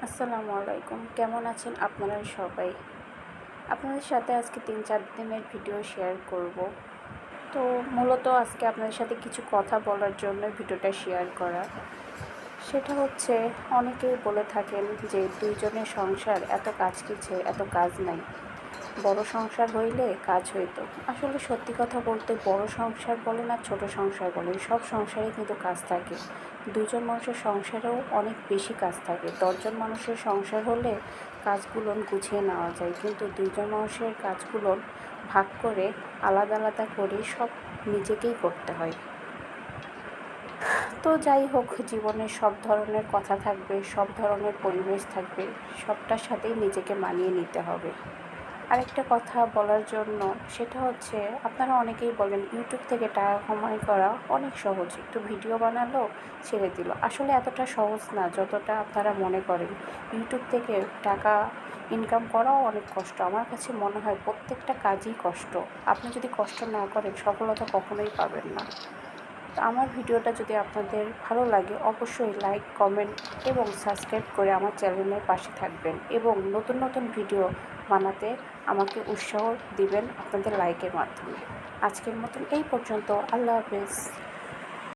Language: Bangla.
আসসালামু আলাইকুম। কেমন আছেন আপনারা সবাই? আপনাদের সাথে আজকে ৩-৪ দিনের ভিডিও শেয়ার করব। তো মূলত আজকে আপনাদের সাথে কিছু কথা বলার জন্য ভিডিওটা শেয়ার করা। সেটা হচ্ছে, অনেকেই বলে থাকেন যে ২ জনের সংসার এত কাজ কিছে, এত কাজ নাই। বড় সংসার হইলে কাজ হইতো। আসলে সত্যি কথা বলতে বড় সংসার বলেন আর ছোট সংসার বলেন, সব সংসারে কিন্তু কাজ থাকে। ২ জন মানুষের সংসারেও অনেক বেশি কাজ থাকে। ১০ জন মানুষের সংসার হলে কাজগুলো গুছিয়ে নেওয়া যায়, কিন্তু ২ জন মানুষের কাজগুলো ভাগ করে আলাদা আলাদা করে সব নিজেকেই করতে হয়। তো যাই হোক, জীবনে সব ধরনের কথা থাকবে, সব ধরনের পরিবেশ থাকবে, সবটার সাথেই নিজেকে মানিয়ে নিতে হবে। আরেকটা কথা বলার জন্য, সেটা হচ্ছে, আপনারা অনেকেই বলেন ইউটিউব থেকে টাকা কামাই করা অনেক সহজ, একটু ভিডিও বানালো ছেড়ে দিল। আসলে এতটা সহজ না যতটা আপনারা মনে করেন। ইউটিউব থেকে টাকা ইনকাম করাও অনেক কষ্ট। আমার কাছে মনে হয় প্রত্যেকটা কাজই কষ্ট। আপনি যদি কষ্ট না করেন সফলতা কখনোই পাবেন না। তো আমার ভিডিওটা যদি আপনাদের ভালো লাগে, অবশ্যই লাইক, কমেন্ট এবং সাবস্ক্রাইব করে আমার চ্যানেলের পাশে থাকবেন এবং নতুন নতুন ভিডিও বানাতে আমাকে উৎসাহ দিবেন আপনাদের লাইকের মাধ্যমে। আজকের মতন এই পর্যন্ত। আল্লাহ হাফেজ।